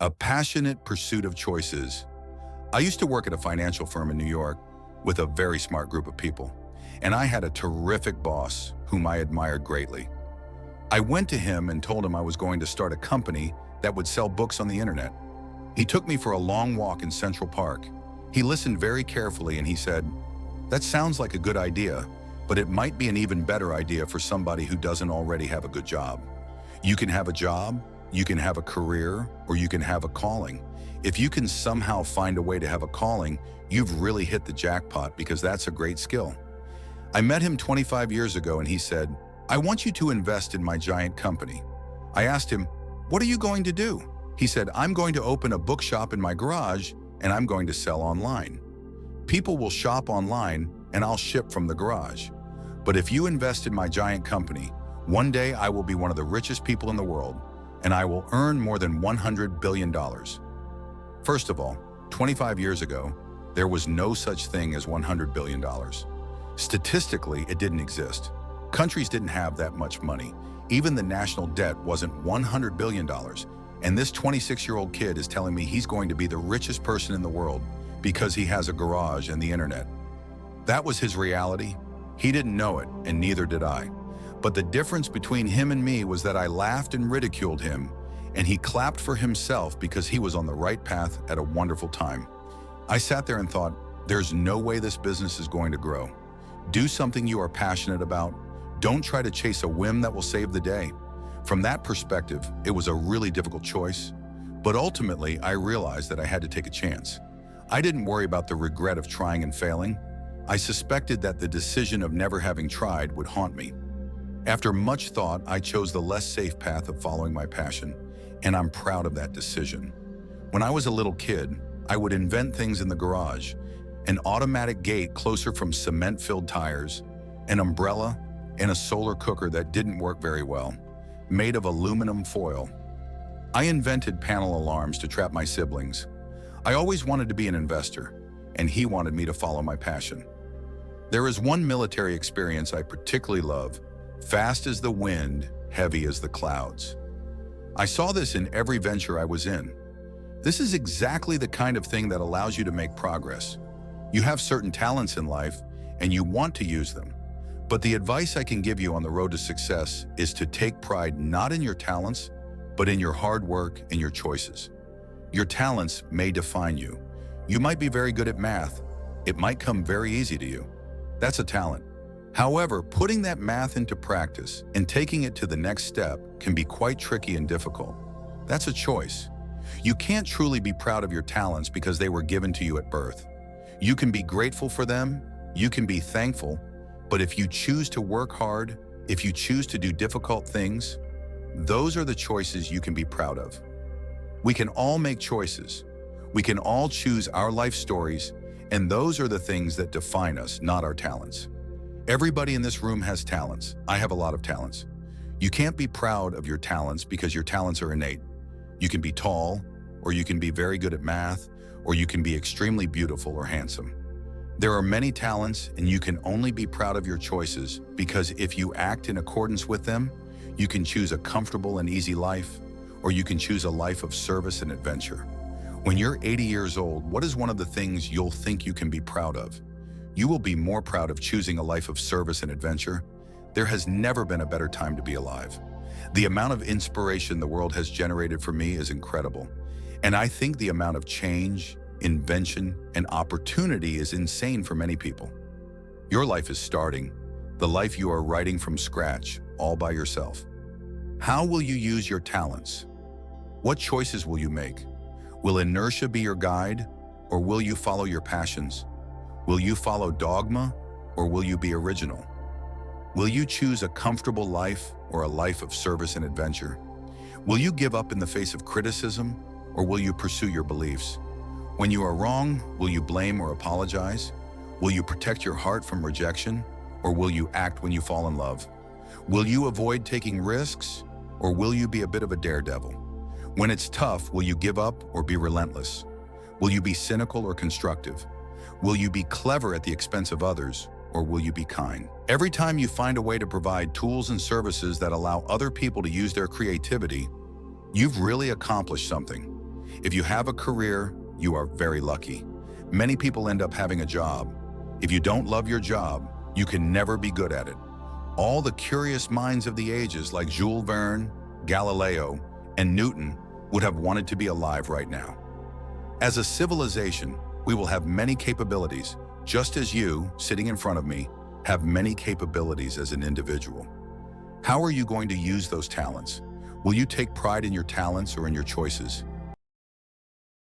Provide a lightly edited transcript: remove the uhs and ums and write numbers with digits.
A passionate pursuit of choices. I used to work at a financial firm in New York with a very smart group of people, and I had a terrific boss whom I admired greatly. I went to him and told him I was going to start a company that would sell books on the internet. He took me for a long walk in Central Park. He listened very carefully and he said, "That sounds like a good idea, but it might be an even better idea for somebody who doesn't already have a good job. You can have a job, you can have a career, or you can have a calling. If you can somehow find a way to have a calling, you've really hit the jackpot because that's a great skill." I met him 25 years ago and he said, "I want you to invest in my giant company." I asked him, "What are you going to do?" He said, "I'm going to open a bookshop in my garage and I'm going to sell online. People will shop online and I'll ship from the garage. But if you invest in my giant company, one day I will be one of the richest people in the world and I will earn more than $100 billion. First of all, 25 years ago, there was no such thing as $100 billion. Statistically, it didn't exist. Countries didn't have that much money. Even the national debt wasn't $100 billion. And this 26-year-old kid is telling me he's going to be the richest person in the world because he has a garage and the internet. That was his reality. He didn't know it, and neither did I. But the difference between him and me was that I laughed and ridiculed him, and he clapped for himself because he was on the right path at a wonderful time. I sat there and thought, there's no way this business is going to grow. Do something you are passionate about. Don't try to chase a whim that will save the day. From that perspective, it was a really difficult choice, but ultimately I realized that I had to take a chance. I didn't worry about the regret of trying and failing. I suspected that the decision of never having tried would haunt me. After much thought, I chose the less safe path of following my passion, and I'm proud of that decision. When I was a little kid, I would invent things in the garage: an automatic gate closer from cement-filled tires, an umbrella, and a solar cooker that didn't work very well, made of aluminum foil. I invented panel alarms to trap my siblings. I always wanted to be an investor, and he wanted me to follow my passion. There is one military experience I particularly love: fast as the wind, heavy as the clouds. I saw this in every venture I was in. This is exactly the kind of thing that allows you to make progress. You have certain talents in life, and you want to use them. But the advice I can give you on the road to success is to take pride not in your talents, but in your hard work and your choices. Your talents may define you. You might be very good at math. It might come very easy to you. That's a talent. However, putting that math into practice and taking it to the next step can be quite tricky and difficult. That's a choice. You can't truly be proud of your talents because they were given to you at birth. You can be grateful for them, you can be thankful, but if you choose to work hard, if you choose to do difficult things, those are the choices you can be proud of. We can all make choices. We can all choose our life stories, and those are the things that define us, not our talents. Everybody in this room has talents. I have a lot of talents. You can't be proud of your talents because your talents are innate. You can be tall, or you can be very good at math, or you can be extremely beautiful or handsome. There are many talents, and you can only be proud of your choices because if you act in accordance with them, you can choose a comfortable and easy life, or you can choose a life of service and adventure. When you're 80 years old, what is one of the things you'll think you can be proud of? You will be more proud of choosing a life of service and adventure. There has never been a better time to be alive. The amount of inspiration the world has generated for me is incredible. And I think the amount of change, invention, and opportunity is insane for many people. Your life is starting, the life you are writing from scratch, all by yourself. How will you use your talents? What choices will you make? Will inertia be your guide, or will you follow your passions? Will you follow dogma, or will you be original? Will you choose a comfortable life or a life of service and adventure? Will you give up in the face of criticism, or will you pursue your beliefs? When you are wrong, will you blame or apologize? Will you protect your heart from rejection, or will you act when you fall in love? Will you avoid taking risks, or will you be a bit of a daredevil? When it's tough, will you give up or be relentless? Will you be cynical or constructive? Will you be clever at the expense of others, or will you be kind? Every time you find a way to provide tools and services that allow other people to use their creativity, you've really accomplished something. If you have a career, you are very lucky. Many people end up having a job. If you don't love your job, you can never be good at it. All the curious minds of the ages like Jules Verne, Galileo, and Newton would have wanted to be alive right now. As a civilization, we will have many capabilities, just as you, sitting in front of me, have many capabilities as an individual. How are you going to use those talents? Will you take pride in your talents or in your choices?